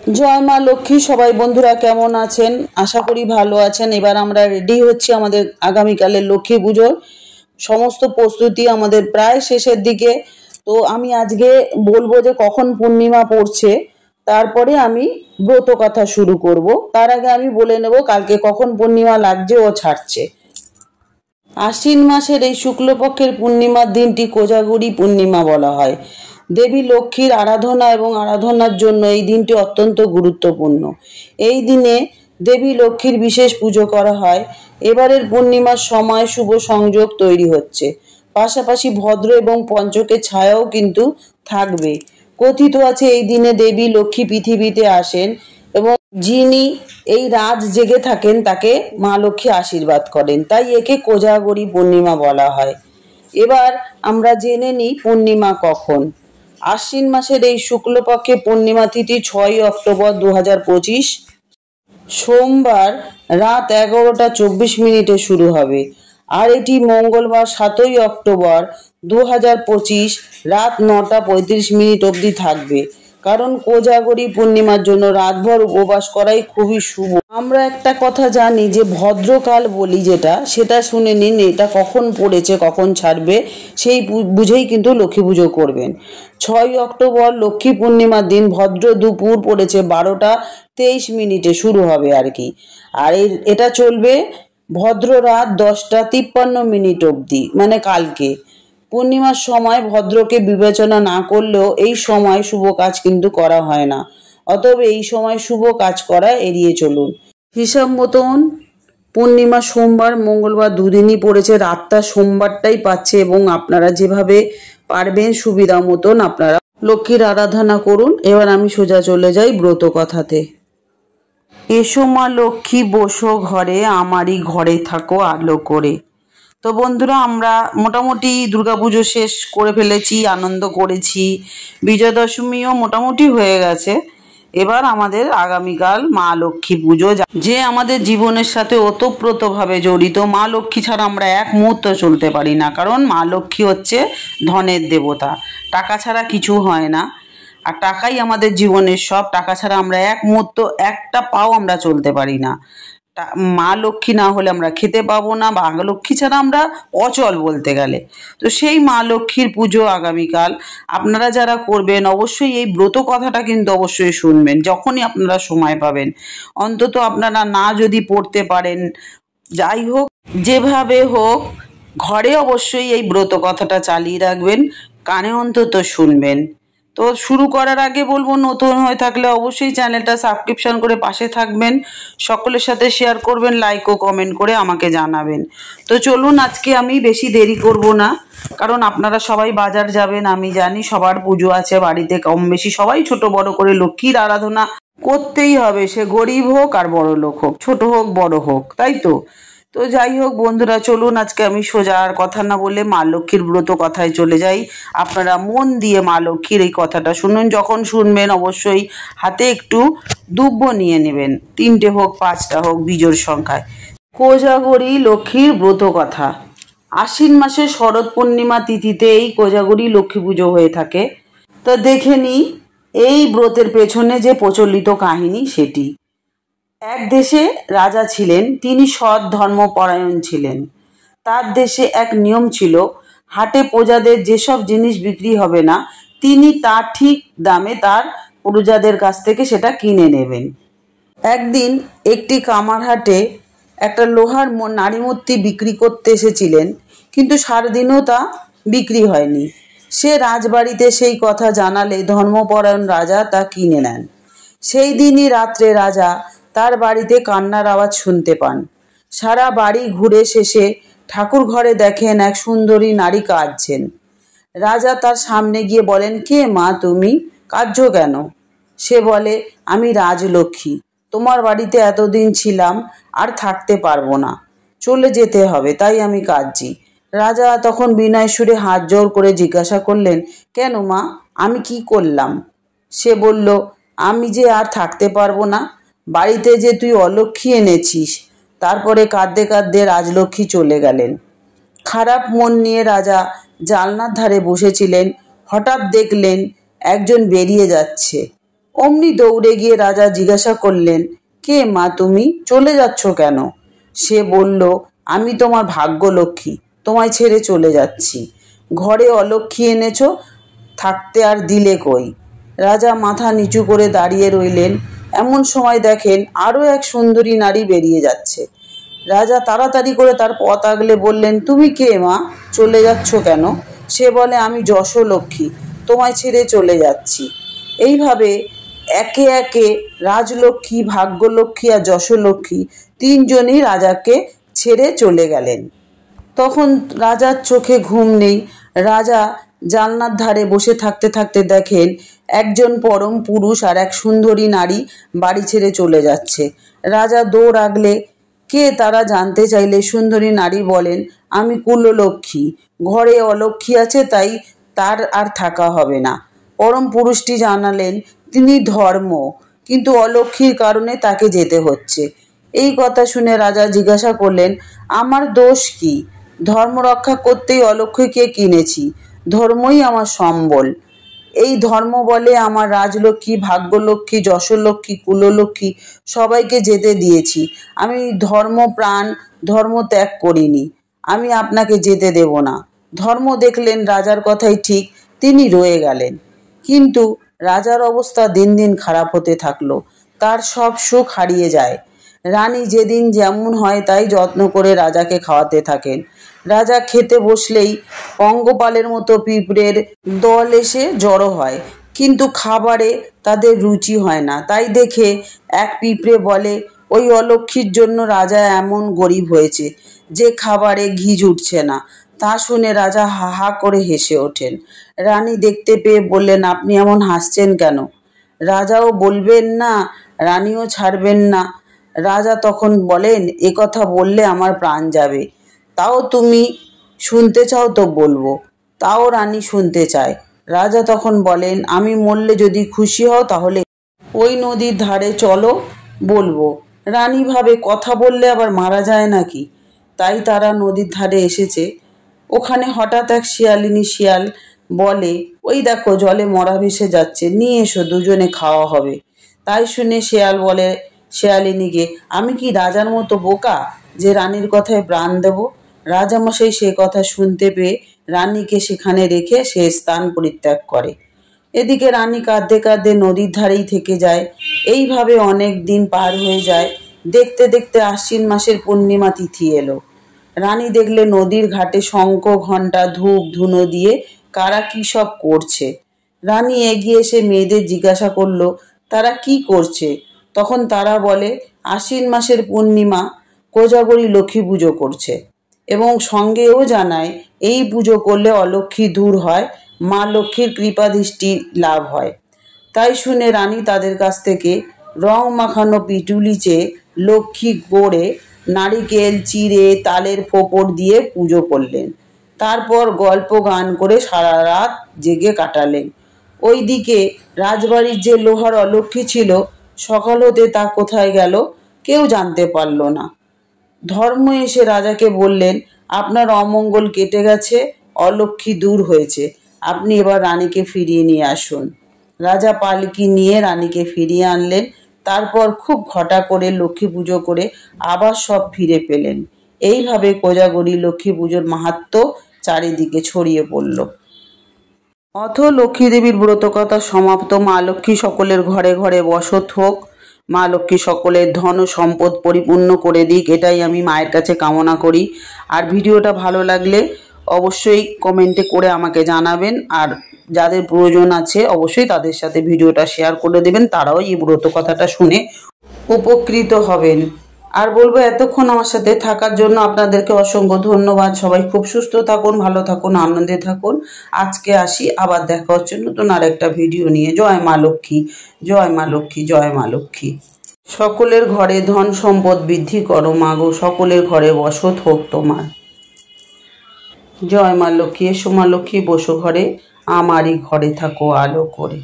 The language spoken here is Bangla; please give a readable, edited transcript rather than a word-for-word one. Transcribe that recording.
জয় মা লক্ষ্মী। সবাই বন্ধুরা কেমন আছেন? আশা করি ভালো আছেন। এবার আমরা রেডি হচ্ছি আমাদের আগামীকালের লক্ষ্মী পুজোর সমস্ত প্রস্তুতি আমাদের প্রায় শেষের দিকে। তো আমি আজকে বলবো যে কখন পূর্ণিমা পড়ছে, তারপরে আমি ব্রত কথা শুরু করব। তার আগে আমি বলে নেব কালকে কখন পূর্ণিমা লাগছে ও ছাড়ছে। আশ্বিন মাসের এই শুক্লপক্ষের পূর্ণিমার দিনটি কোজাগরী পূর্ণিমা বলা হয়। দেবী লক্ষ্মীর আরাধনা এবং আরাধনার জন্য এই দিনটি অত্যন্ত গুরুত্বপূর্ণ। এই দিনে দেবী লক্ষ্মীর বিশেষ পুজো করা হয়। এবারের পূর্ণিমার সময় শুভ সংযোগ তৈরি হচ্ছে, পাশাপাশি ভদ্র এবং পঞ্চকের ছায়াও কিন্তু থাকবে। কথিত আছে এই দিনে দেবী লক্ষ্মী পৃথিবীতে আসেন এবং যিনি এই রাত জেগে থাকেন তাকে মা লক্ষ্মী আশীর্বাদ করেন, তাই একে কোজাগরী পূর্ণিমা বলা হয়। এবার আমরা জেনে নিই পূর্ণিমা কখন। আশ্বিন মাসের এই শুক্লপক্ষে পূর্ণিমা তিথি 6ই অক্টোবর 2025 সোমবার রাত 11টা 24 শুরু হবে। আর এটি মঙ্গলবার 7ই অক্টোবর 2025 রাত 9টা 35 অবধি থাকবে। কারণ কোজাগরী পূর্ণিমার জন্য রাতভর উপবাস করাই খুবই শুভ। আমরা একটা কথা জানি যে ভদ্রকাল বলি যেটা, সেটা শুনে নিন এটা কখন পড়েছে কখন ছাড়বে, সেই বুঝেই কিন্তু লক্ষ্মী পুজো করবেন। 6ই অক্টোবর লক্ষ্মী পূর্ণিমার দিন ভদ্র দুপুর পড়েছে 12টা 23 শুরু হবে আর কি। আর এটা চলবে ভদ্র রাত 10টা 53 অবধি, মানে কালকে। পূর্ণিমার সময় ভদ্রকে বিবেচনা না করলেও এই সময় শুভ কাজ কিন্তু করা হয় না, অতএব এই সময় শুভ কাজ করা এড়িয়ে চলুন। হিসাব মতন পূর্ণিমা সোমবার মঙ্গলবার দুদিনই পড়েছে, রাতটা সোমবারটাই পাচ্ছে এবং আপনারা যেভাবে পারবেন সুবিধা মতন আপনারা লক্ষ্মীর আরাধনা করুন। এবার আমি সোজা চলে যাই ব্রত কথাতে। এসো মা লক্ষ্মী বসো ঘরে, আমারই ঘরে থাকো আলো করে। তো বন্ধুরা, আমরা মোটামুটি দুর্গাপুজো শেষ করে ফেলেছি, আনন্দ করেছি, বিজয়া দশমীও মোটামুটি হয়ে গেছে। এবার আমাদের আগামীকাল মা লক্ষ্মী পুজো, যে আমাদের জীবনের সাথে ওতপ্রোতভাবে জড়িত। মা লক্ষ্মী ছাড়া আমরা এক মুহূর্ত চলতে পারি না, কারণ মা লক্ষ্মী হচ্ছে ধনের দেবতা। টাকা ছাড়া কিছু হয় না, আর টাকাই আমাদের জীবনের সব। টাকা ছাড়া আমরা এক মুহূর্ত একটা পাও আমরা চলতে পারি না। মা লক্ষ্মী না হলে আমরা খেতে পাবো না, বা লক্ষ্মী ছাড়া আমরা অচল বলতে গেলে। তো সেই মা লক্ষ্মীর পুজো আগামীকাল। আপনারা যারা করবেন অবশ্যই এই ব্রত কথাটা কিন্তু অবশ্যই শুনবেন যখনই আপনারা সময় পাবেন। অন্তত আপনারা না যদি পড়তে পারেন, যাই হোক যেভাবে হোক ঘরে অবশ্যই এই ব্রত কথাটা চালিয়ে রাখবেন, কানে অন্তত শুনবেন। তো শুরু করার আগে বলবো, নতুন হয়ে থাকলে অবশ্যই চ্যানেলটা সাবস্ক্রিপশন করে পাশে থাকবেন, সকলের সাথে শেয়ার করবেন, লাইক ও কমেন্ট করে আমাকে জানাবেন। তো চলুন, আজকে আমি বেশি দেরি করব না, কারণ আপনারা সবাই বাজার যাবেন, আমি জানি সবার পুজো আছে বাড়িতে, কম বেশি সবাই ছোট বড় করে লক্ষ্মীর আরাধনা করতেই হবে, সে গরিব হোক আর বড় লোক হোক, ছোট হোক বড় হোক, তাই তো। তো যাই হোক বন্ধুরা, চলুন আজকে আমি সোজা আর কথা না বলে মা লক্ষ্মীর ব্রত কথায় চলে যাই। আপনারা মন দিয়ে মা লক্ষ্মীর এই কথাটা শুনুন। যখন শুনবেন অবশ্যই হাতে একটু দুব্য নিয়ে নেবেন, 3টে হোক 5টা হোক, বিজোড় সংখ্যায়। কোজাগরী লক্ষ্মীর ব্রত কথা। আশ্বিন মাসে শরৎ পূর্ণিমা তিথিতে এই কোজাগরী লক্ষ্মী পুজো হয়ে থাকে। তা দেখে নিই এই ব্রতের পেছনে যে প্রচলিত কাহিনী সেটি। এক দেশে রাজা ছিলেন, তিনি সৎ ধর্মপরায়ণ ছিলেন। তার দেশে এক নিয়ম ছিল, হাটে প্রজাদের যেসব জিনিস বিক্রি হবে না তিনি তার ঠিক দামে তার প্রজাদের কাছ থেকে সেটা কিনে নেবেন। একদিন একটি কামারহাটে একটা লোহার নারীমূর্তি বিক্রি করতে এসেছিলেন, কিন্তু সারাদিনও তা বিক্রি হয়নি। সে রাজবাড়িতে সেই কথা জানালে ধর্মপরায়ণ রাজা তা কিনে নেন। সেই দিনই রাত্রে রাজা তার বাড়িতে কান্নার আওয়াজ শুনতে পান। সারা বাড়ি ঘুরে শেষে ঠাকুর ঘরে দেখেন এক সুন্দরী নারী কাঁদছেন। রাজা তার সামনে গিয়ে বলেন, কে মা তুমি, কাঁদছো কেন? সে বলে, আমি রাজলক্ষ্মী, তোমার বাড়িতে এতদিন ছিলাম, আর থাকতে পারবো না, চলে যেতে হবে, তাই আমি কাঁদছি। রাজা তখন বিনয় সুরে হাত জোড় করে জিজ্ঞাসা করলেন, কেন মা, আমি কি করলাম? সে বলল, আমি যে আর থাকতে পারবো না, বাড়িতে যে তুই অলক্ষ্মী এনেছিস। তারপরে কাঁদতে কাঁদতে রাজলক্ষ্মী চলে গেলেন। খারাপ মন নিয়ে রাজা জানলার ধারে বসেছিলেন। হঠাৎ দেখলেন একজন বেরিয়ে যাচ্ছে। অমনি দৌড়ে গিয়ে রাজা জিজ্ঞাসা করলেন, কে মা তুমি, চলে যাচ্ছ কেন? সে বলল, আমি তোমার ভাগ্যলক্ষ্মী, তোমায় ছেড়ে চলে যাচ্ছি। ঘরে অলক্ষ্মী এনেছ, থাকতে আর দিলে কই? রাজা মাথা নিচু করে দাঁড়িয়ে রইলেন। এমন সময় দেখেন আরও এক সুন্দরী নারী বেরিয়ে যাচ্ছে। রাজা তাড়াতাড়ি করে তার পথ আগলে বললেন, তুমি কে মা, চলে যাচ্ছ কেন? সে বলে, আমি যশোলক্ষ্মী, তোমায় ছেড়ে চলে যাচ্ছি। এইভাবে একে একে রাজলক্ষ্মী, ভাগ্যলক্ষ্মী আর যশোলক্ষ্মী তিনজনই রাজাকে ছেড়ে চলে গেলেন। তখন রাজার চোখে ঘুম নেই। রাজা জানলার ধারে বসে থাকতে থাকতে দেখেন একজন পরম পুরুষ আর এক সুন্দরী নারী বাড়ি ছেড়ে চলে যাচ্ছে। রাজা দৌড় আগলে কে তারা জানতে চাইলে সুন্দরী নারী বলেন, আমি কুললক্ষ্মী, ঘরে অলক্ষ্মী আছে, তাই তার আর থাকা হবে না। পরম পুরুষটি জানালেন তিনি ধর্ম, কিন্তু অলক্ষ্মীর কারণে তাকে যেতে হচ্ছে। এই কথা শুনে রাজা জিজ্ঞাসা করলেন, আমার দোষ কি? ধর্ম রক্ষা করতেই অলক্ষ্মীকে কিনেছি, ধর্মই আমার সম্বল। এই ধর্ম বলে আমার রাজলক্ষ্মী, ভাগ্যলক্ষ্মী, যশোলক্ষ্মী, কুললক্ষ্মী সবাইকে যেতে দিয়েছি। আমি ধর্মপ্রাণ, ধর্ম ত্যাগ করিনি। আমি আপনাকে যেতে দেব না। ধর্ম দেখলেন রাজার কথাই ঠিক, তিনি রয়ে গেলেন। কিন্তু রাজার অবস্থা দিন দিন খারাপ হতে থাকলো। তার সব সুখ হারিয়ে যায়। রানী যেদিন যেমন হয় তাই যত্ন করে রাজাকে খাওয়াতে থাকেন। রাজা খেতে বসলেই পঙ্গপালের মতো পিঁপড়ের দল এসে জড়ো হয়, কিন্তু খাবারে তাদের রুচি হয় না। তাই দেখে এক পিঁপড়ে বলে, ওই অলক্ষ্মীর জন্য রাজা এমন গরিব হয়েছে যে খাবারে ঘি জুটছে না। তা শুনে রাজা হা হা করে হেসে ওঠেন। রানী দেখতে পেয়ে বললেন, আপনি এমন হাসছেন কেন? রাজাও বলবেন না, রানীও ছাড়বেন না। রাজা তখন বলেন, এ কথা বললে আমার প্রাণ যাবে। তাও তুমি শুনতে চাও তো বলবো। তাও রানী শুনতে চায়। রাজা তখন বলেন, আমি মরলে যদি খুশি হও তাহলে ওই নদীর ধারে চলো, বলবো। রানী ভাবে, কথা বললে আবার মারা যায় নাকি? তাই তারা নদীর ধারে এসেছে। ওখানে হঠাৎ এক শিয়ালিনী শিয়াল বলে, ওই দেখো জলে মরা ভেসে যাচ্ছে, নিয়ে এসো, দুজনে খাওয়া হবে। তাই শুনে শিয়াল বলে শিয়ালিনীকে, আমি কি রাজার মতো বোকা যে রানীর কথায় প্রাণ দেব? রাজামশাই সে কথা শুনতে পেয়ে রানীকে সেখানে রেখে সে স্থান পরিত্যাগ করে। এদিকে রানী কাঁদতে কাঁদতে নদীর ধারেই থেকে যায়। এইভাবে অনেক দিন পার হয়ে যায়। দেখতে দেখতে আশ্বিন মাসের পূর্ণিমা তিথি এলো। রানী দেখলে নদীর ঘাটে শঙ্খ, ঘণ্টা, ধূপ ধুনো দিয়ে কারা কি সব করছে। রানী এগিয়ে এসে মেয়েদের জিজ্ঞাসা করলো, তারা কি করছে? তখন তারা বলে, আশ্বিন মাসের পূর্ণিমা, কোজাগরী লক্ষ্মী পুজো করছে, এবং সঙ্গেও জানায় এই পুজো করলে অলক্ষ্মী দূর হয়, মা লক্ষ্মীর কৃপা দৃষ্টি লাভ হয়। তাই শুনে রানী তাদের কাছ থেকে রং মাখানো পিটুলি চেয়ে লক্ষ্মী গড়ে নারিকেল চিড়ে তালের ফোঁপড় দিয়ে পুজো করলেন। তারপর গল্প গান করে সারা রাত জেগে কাটালেন। ওইদিকে রাজবাড়ির যে লোহার অলক্ষ্মী ছিল, সকাল হতে তা কোথায় গেল কেউ জানতে পারল না। ধর্ম এসে রাজাকে বললেন, আপনার অমঙ্গল কেটে গেছে, অলক্ষ্মী দূর হয়েছে, আপনি এবার রানীকে ফিরিয়ে নিয়ে আসুন। রাজা পালকি নিয়ে রানীকে ফিরিয়ে আনলেন। তারপর খুব ঘটা করে লক্ষ্মী পুজো করে আবার সব ফিরে পেলেন। এইভাবে কোজাগরী লক্ষ্মী পুজোর মাহাত্ম্য চারিদিকে ছড়িয়ে পড়ল। অথ লক্ষ্মী দেবীর ব্রতকথা সমাপ্ত। মা লক্ষ্মী সকলের ঘরে ঘরে বসত হোক। মা লক্ষ্মী সকলের ধন ও সম্পদ পরিপূর্ণ করে দিক, এটাই আমি মায়ের কাছে কামনা করি। আর ভিডিওটা ভালো লাগলে অবশ্যই কমেন্টে করে আমাকে জানাবেন, আর যাদের প্রয়োজন আছে অবশ্যই তাদের সাথে ভিডিওটা শেয়ার করে দেবেন, তারাও এই ব্রত কথাটা শুনে উপকৃত হবেন। আর বলবো, এতক্ষণ আমার সাথে থাকার জন্য আপনাদেরকে অসংখ্য ধন্যবাদ। সবাই খুব সুস্থ থাকুন, ভালো থাকুন, আনন্দে থাকুন। আজকে আসি, আবার দেখা হচ্ছে নতুন আর একটা ভিডিও নিয়ে। জয় মা লক্ষ্মী, জয় মা লক্ষ্মী, জয় মা লক্ষ্মী। সকলের ঘরে ধন সম্পদ বৃদ্ধি করো মাগো, সকলের ঘরে বসত হোক তোমার। জয় মা লক্ষ্মী। এসো মা লক্ষ্মী, বসো ঘরে, আমারই ঘরে থাকো আলো করে।